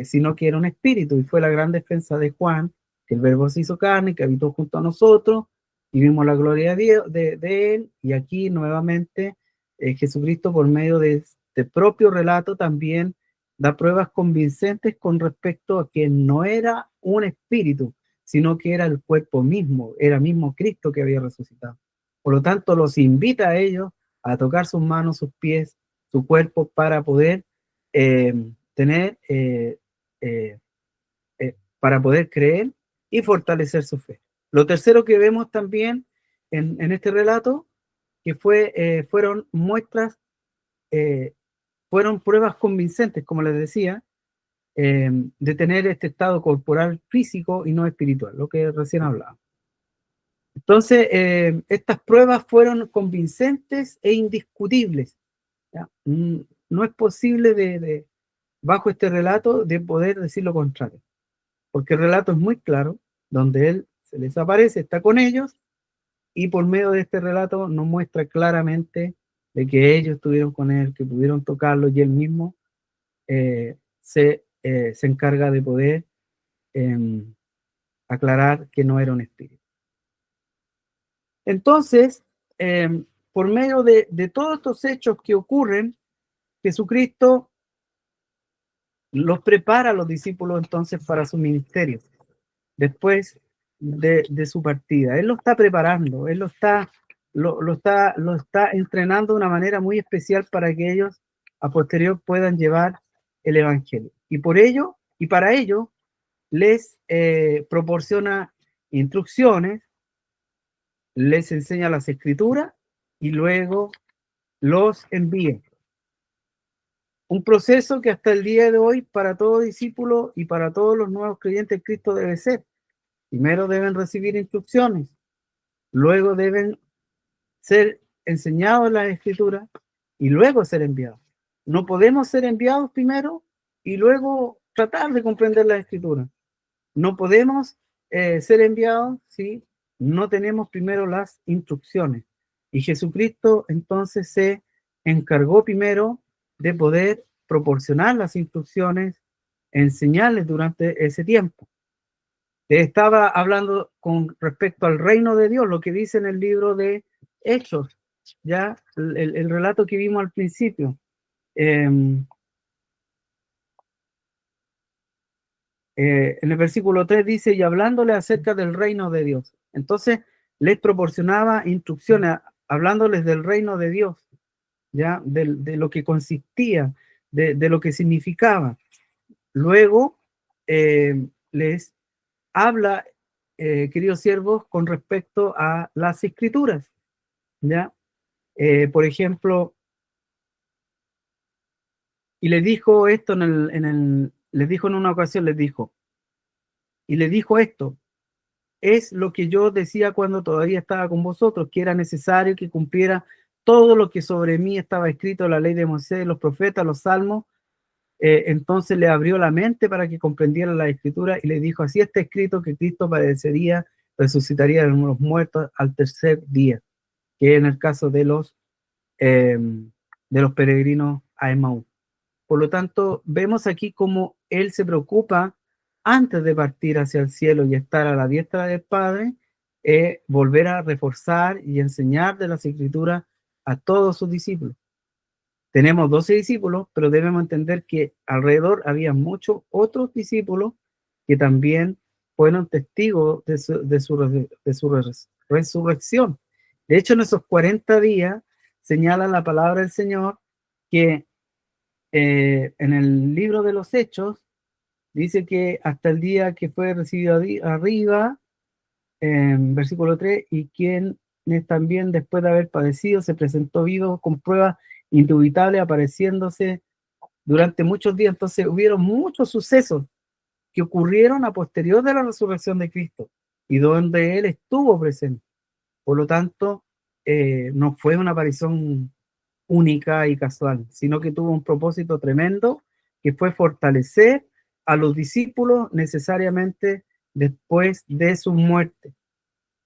sino que era un espíritu. Y fue la gran defensa de Juan, que el Verbo se hizo carne, que habitó junto a nosotros, y vimos la gloria de Dios, de él. Y aquí nuevamente Jesucristo, por medio de este propio relato, también da pruebas convincentes con respecto a que no era un espíritu, sino que era el cuerpo mismo, era mismo Cristo que había resucitado. Por lo tanto, los invita a ellos a tocar sus manos, sus pies, su cuerpo, para poder tener, para poder creer y fortalecer su fe. Lo tercero que vemos también en este relato, que fueron muestras, fueron pruebas convincentes, como les decía, de tener este estado corporal físico y no espiritual, lo que recién hablaba. Entonces, estas pruebas fueron convincentes e indiscutibles. ¿Ya? No es posible bajo este relato de poder decir lo contrario, porque el relato es muy claro, donde él se les aparece, está con ellos, y por medio de este relato nos muestra claramente de que ellos estuvieron con él, que pudieron tocarlo, y él mismo se encarga de poder aclarar que no era un espíritu. Entonces, por medio de todos estos hechos que ocurren, Jesucristo los prepara a los discípulos entonces para su ministerio, después de su partida. Él lo está preparando, él lo está entrenando de una manera muy especial para que ellos a posterior puedan llevar el evangelio. Y por ello, y para ello, les proporciona instrucciones, les enseña las escrituras y luego los envía. Un proceso que hasta el día de hoy para todo discípulo y para todos los nuevos creyentes en Cristo debe ser. Primero deben recibir instrucciones, luego deben ser enseñados las escrituras y luego ser enviados. No podemos ser enviados primero y luego tratar de comprender las escrituras. No podemos ser enviados si no tenemos primero las instrucciones. Y Jesucristo entonces se encargó primero de poder proporcionar las instrucciones, enseñarles durante ese tiempo. Estaba hablando con respecto al reino de Dios, lo que dice en el libro de Hechos, ya el relato que vimos al principio. En el versículo 3 dice, y hablándole acerca del reino de Dios. Entonces les proporcionaba instrucciones, hablándoles del reino de Dios, ya de lo que consistía, de lo que significaba. Luego les habla, queridos siervos, con respecto a las escrituras, ¿ya? Por ejemplo, y le dijo esto les dijo en una ocasión, les dijo, y le dijo esto, es lo que yo decía cuando todavía estaba con vosotros, que era necesario que cumpliera todo lo que sobre mí estaba escrito en la ley de Moisés, los profetas, los salmos. Entonces le abrió la mente para que comprendiera la escritura y le dijo, así está escrito que Cristo padecería, resucitaría de los muertos al tercer día, que en el caso de los peregrinos a Emaús. Por lo tanto, vemos aquí cómo él se preocupa antes de partir hacia el cielo y estar a la diestra del Padre, volver a reforzar y enseñar de las escrituras a todos sus discípulos. Tenemos 12 discípulos, pero debemos entender que alrededor había muchos otros discípulos que también fueron testigos de su resurrección. De hecho, en esos 40 días señala la palabra del Señor que en el libro de los Hechos dice que hasta el día que fue recibido arriba, en versículo 3, y quien también después de haber padecido se presentó vivo con pruebas indubitables apareciéndose durante muchos días. Entonces hubieron muchos sucesos que ocurrieron a posterior de la resurrección de Cristo y donde Él estuvo presente. Por lo tanto, no fue una aparición única y casual, sino que tuvo un propósito tremendo que fue fortalecer a los discípulos necesariamente después de su muerte,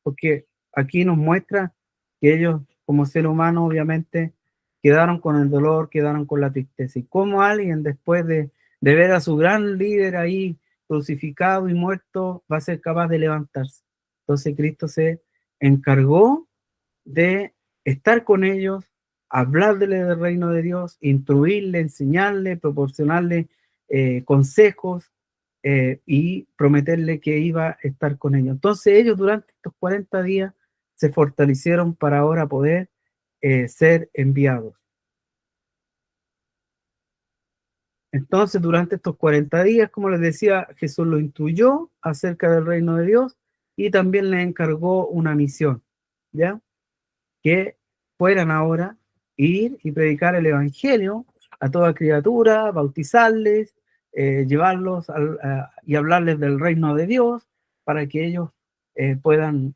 porque aquí nos muestra que ellos como ser humano obviamente quedaron con el dolor, quedaron con la tristeza, y cómo alguien después de ver a su gran líder ahí crucificado y muerto va a ser capaz de levantarse. Entonces Cristo se encargó de estar con ellos, hablarle del reino de Dios, instruirle, enseñarle, proporcionarle consejos y prometerle que iba a estar con ellos. Entonces ellos durante estos 40 días se fortalecieron para ahora poder ser enviados. Entonces durante estos 40 días, como les decía, Jesús lo instruyó acerca del reino de Dios y también le encargó una misión, ¿ya? Que fueran ahora ir y predicar el evangelio a toda criatura, bautizarles, llevarlos y hablarles del reino de Dios para que ellos puedan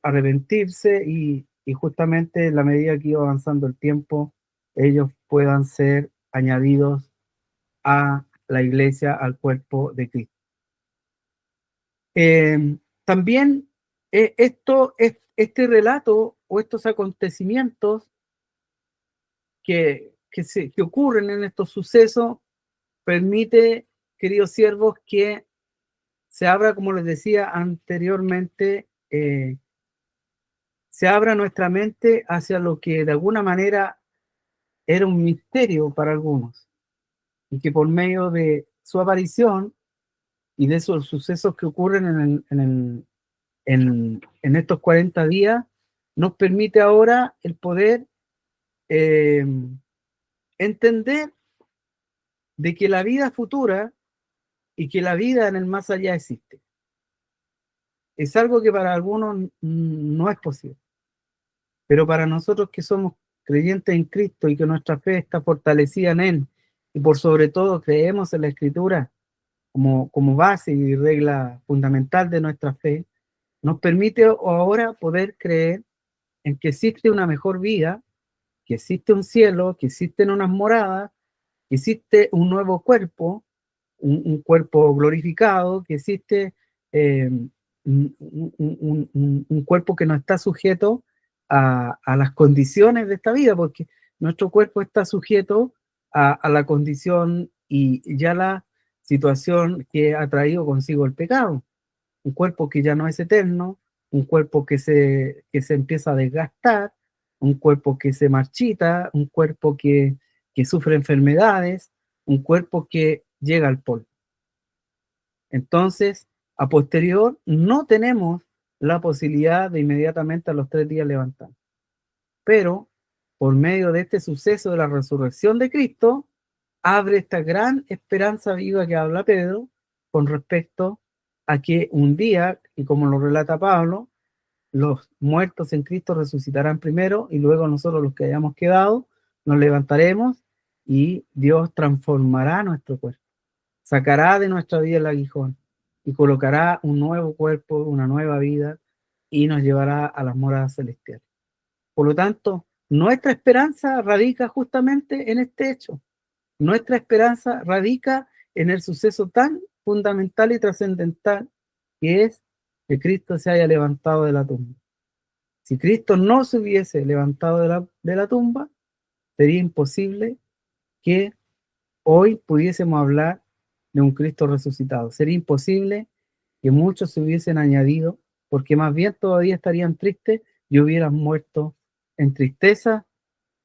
arrepentirse y justamente en la medida que iba avanzando el tiempo, ellos puedan ser añadidos a la iglesia, al cuerpo de Cristo. También este relato o estos acontecimientos que ocurren en estos sucesos permite, queridos siervos, que se abra, como les decía anteriormente, se abra nuestra mente hacia lo que de alguna manera era un misterio para algunos, y que por medio de su aparición y de esos sucesos que ocurren en estos 40 días, nos permite ahora el poder eh, entender de que la vida futura y que la vida en el más allá existe. Es algo que para algunos no es posible, pero para nosotros que somos creyentes en Cristo y que nuestra fe está fortalecida en Él, y por sobre todo creemos en la Escritura como base y regla fundamental de nuestra fe, nos permite ahora poder creer en que existe una mejor vida, que existe un cielo, que existen unas moradas, que existe un nuevo cuerpo, un cuerpo glorificado, que existe eh, un cuerpo que no está sujeto a las condiciones de esta vida, porque nuestro cuerpo está sujeto a la condición y ya la situación que ha traído consigo el pecado. Un cuerpo que ya no es eterno, un cuerpo que se empieza a desgastar, un cuerpo que se marchita, un cuerpo que sufre enfermedades, un cuerpo que llega al polvo. Entonces, a posterior, no tenemos la posibilidad de inmediatamente a los 3 días levantar. Pero, por medio de este suceso de la resurrección de Cristo, abre esta gran esperanza viva que habla Pedro con respecto a que un día, y como lo relata Pablo, los muertos en Cristo resucitarán primero y luego nosotros los que hayamos quedado nos levantaremos y Dios transformará nuestro cuerpo, sacará de nuestra vida el aguijón y colocará un nuevo cuerpo, una nueva vida y nos llevará a las moradas celestiales. Por lo tanto, nuestra esperanza radica justamente en este hecho. Nuestra esperanza radica en el suceso tan fundamental y trascendental que es que Cristo se haya levantado de la tumba. Si Cristo no se hubiese levantado de la tumba, sería imposible que hoy pudiésemos hablar de un Cristo resucitado. Sería imposible que muchos se hubiesen añadido, porque más bien todavía estarían tristes y hubieran muerto en tristeza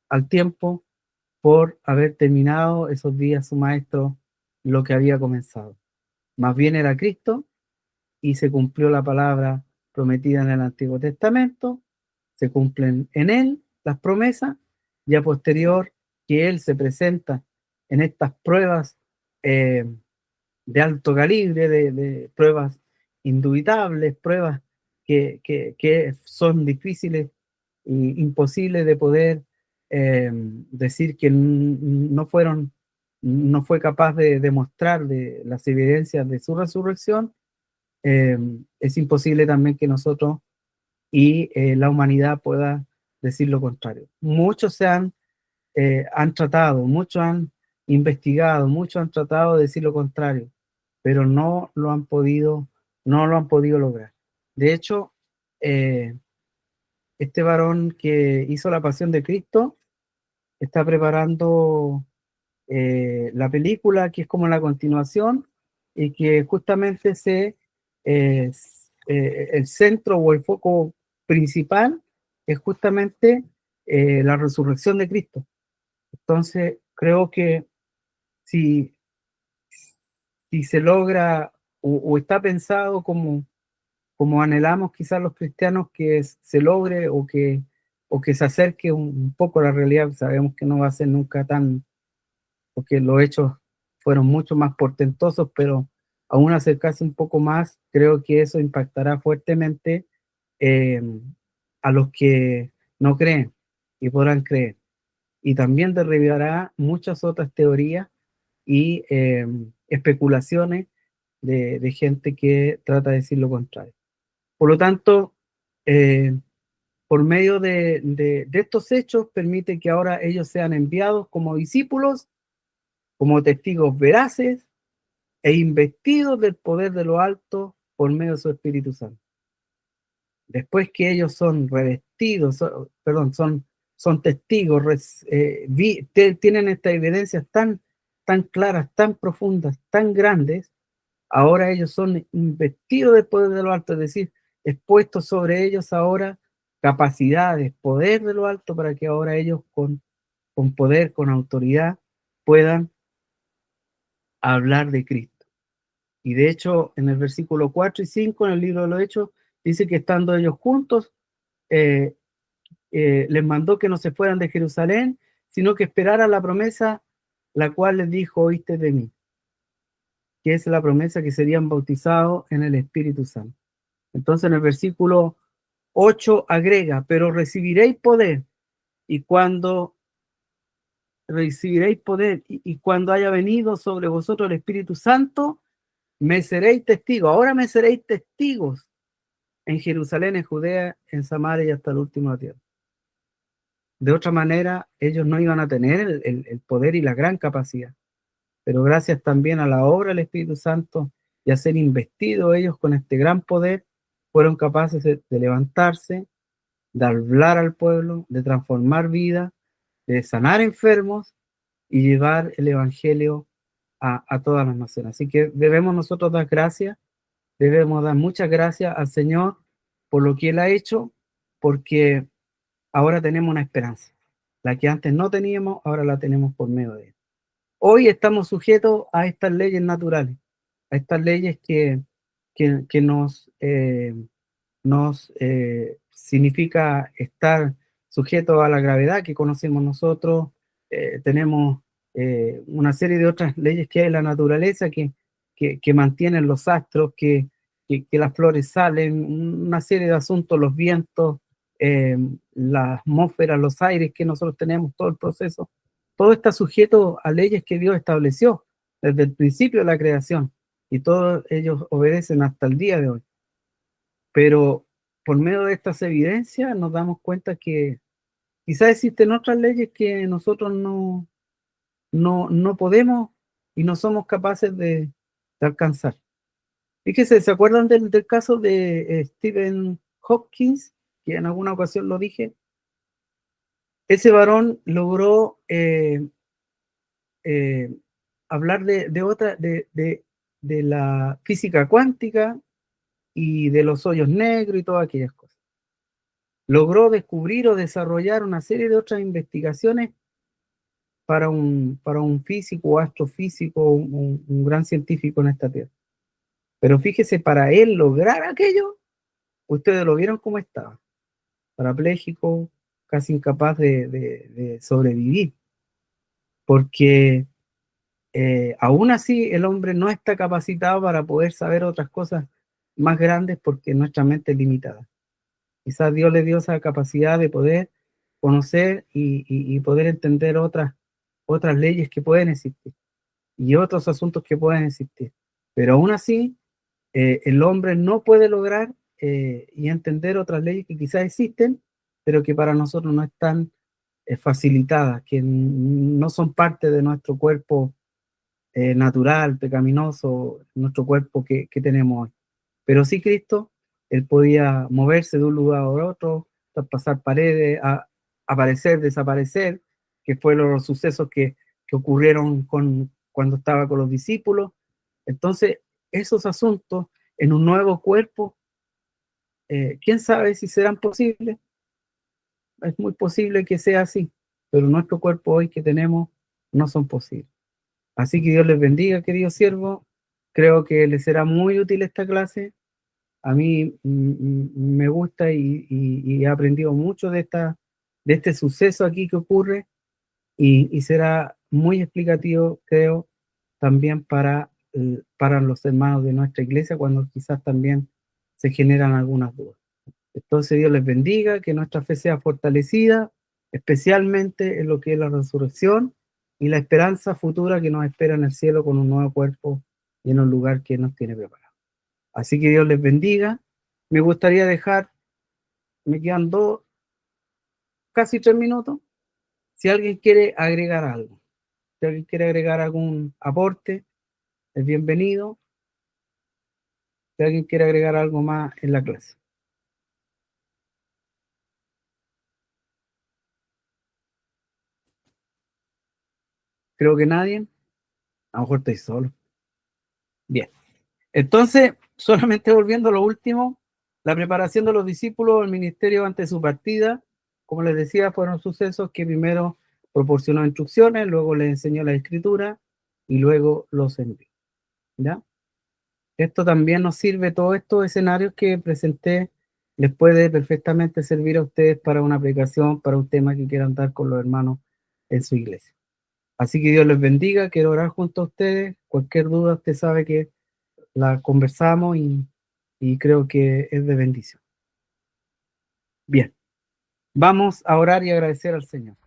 al tiempo por haber terminado esos días su maestro lo que había comenzado. Más bien era Cristo y se cumplió la palabra prometida en el Antiguo Testamento, se cumplen en él las promesas y a posterior que él se presenta en estas pruebas de alto calibre, de pruebas indubitables, pruebas que son difíciles e imposibles de poder decir que no fue capaz de demostrar de las evidencias de su resurrección. Es imposible también que nosotros y la humanidad pueda decir lo contrario. Muchos han tratado, muchos han investigado, muchos han tratado de decir lo contrario, pero no lo han podido lograr. De hecho, este varón que hizo la Pasión de Cristo está preparando la película que es como la continuación y que justamente el centro o el foco principal es justamente la resurrección de Cristo. Entonces, creo que si, si se logra o está pensado como anhelamos quizás los cristianos que se logre o que se acerque un poco a la realidad, sabemos que no va a ser nunca tan, porque los hechos fueron mucho más portentosos, pero aún acercarse un poco más, creo que eso impactará fuertemente eh, a los que no creen y podrán creer. Y también derribará muchas otras teorías y especulaciones de gente que trata de decir lo contrario. Por lo tanto, eh, por medio de estos hechos, permite que ahora ellos sean enviados como discípulos, como testigos veraces e investidos del poder de lo alto por medio de su Espíritu Santo. Después que ellos son revestidos, son testigos, tienen estas evidencias tan claras, tan profundas, tan grandes, ahora ellos son investidos del poder de lo alto, es decir, expuestos sobre ellos ahora capacidades, poder de lo alto para que ahora ellos con con poder, con autoridad, puedan hablar de Cristo. Y de hecho, en el versículo 4 y 5, en el libro de los Hechos, dice que estando ellos juntos, les mandó que no se fueran de Jerusalén, sino que esperaran la promesa, la cual les dijo: oíste de mí, que es la promesa que serían bautizados en el Espíritu Santo. Entonces en el versículo 8 agrega: pero recibiréis poder, y cuando recibiréis poder, y cuando haya venido sobre vosotros el Espíritu Santo, me seréis testigos. Ahora me seréis testigos en Jerusalén, en Judea, en Samaria y hasta el último de la tierra. De otra manera, ellos no iban a tener el poder y la gran capacidad. Pero gracias también a la obra del Espíritu Santo y a ser investidos ellos con este gran poder, fueron capaces de levantarse, de hablar al pueblo, de transformar vidas, de sanar enfermos y llevar el Evangelio a todas las naciones. Así que debemos nosotros dar gracias, debemos dar muchas gracias al Señor por lo que Él ha hecho, porque ahora tenemos una esperanza. La que antes no teníamos, ahora la tenemos por medio de Él. Hoy estamos sujetos a estas leyes naturales, a estas leyes que nos significa estar sujetos a la gravedad que conocemos nosotros. Tenemos una serie de otras leyes que hay en la naturaleza que mantienen los astros, que las flores salen, una serie de asuntos, los vientos, la atmósfera, los aires que nosotros tenemos, todo el proceso. Todo está sujeto a leyes que Dios estableció desde el principio de la creación, y todos ellos obedecen hasta el día de hoy. Pero por medio de estas evidencias nos damos cuenta que quizás existen otras leyes que nosotros no podemos y no somos capaces de alcanzar. Fíjese, ¿se acuerdan del caso de Stephen Hopkins? Que en alguna ocasión lo dije. Ese varón logró hablar de la física cuántica y de los hoyos negros y todas aquellas cosas. Logró descubrir o desarrollar una serie de otras investigaciones para un físico o astrofísico, un gran científico en esta tierra. Pero fíjese, para él lograr aquello, ustedes lo vieron cómo estaba, parapléjico, casi incapaz de sobrevivir, porque aún así el hombre no está capacitado para poder saber otras cosas más grandes, porque nuestra mente es limitada. Quizás Dios le dio esa capacidad de poder conocer y poder entender otras leyes que pueden existir y otros asuntos que pueden existir. Pero aún así, el hombre no puede lograr y entender otras leyes que quizás existen, pero que para nosotros no están facilitadas, que no son parte de nuestro cuerpo natural, pecaminoso, nuestro cuerpo que tenemos hoy. Pero sí Cristo, Él podía moverse de un lugar a otro, pasar paredes, aparecer, desaparecer, que fue los sucesos que ocurrieron cuando estaba con los discípulos. Entonces, esos asuntos en un nuevo cuerpo, ¿quién sabe si serán posibles? Es muy posible que sea así, pero nuestro cuerpo hoy que tenemos no son posibles. Así que Dios les bendiga, queridos siervos. Creo que les será muy útil esta clase. A mí me gusta y he aprendido mucho de este suceso aquí que ocurre, y será muy explicativo, creo, también para los hermanos de nuestra iglesia, cuando quizás también se generan algunas dudas. Entonces Dios les bendiga, que nuestra fe sea fortalecida, especialmente en lo que es la resurrección y la esperanza futura que nos espera en el cielo con un nuevo cuerpo y en un lugar que nos tiene preparado. Así que Dios les bendiga. Me gustaría me quedan casi 3 minutos. Si alguien quiere agregar algo, si alguien quiere agregar algún aporte, es bienvenido. Si alguien quiere agregar algo más en la clase. Creo que nadie. A lo mejor estoy solo. Bien. Entonces, solamente volviendo a lo último, la preparación de los discípulos, el ministerio antes de su partida, como les decía, fueron sucesos que primero proporcionó instrucciones, luego les enseñó la escritura y luego los envió. ¿Ya? Esto también nos sirve, todos estos escenarios que presenté les puede perfectamente servir a ustedes para una aplicación, para un tema que quieran dar con los hermanos en su iglesia. Así que Dios les bendiga, quiero orar junto a ustedes. Cualquier duda, usted sabe que la conversamos y creo que es de bendición. Bien, vamos a orar y agradecer al Señor.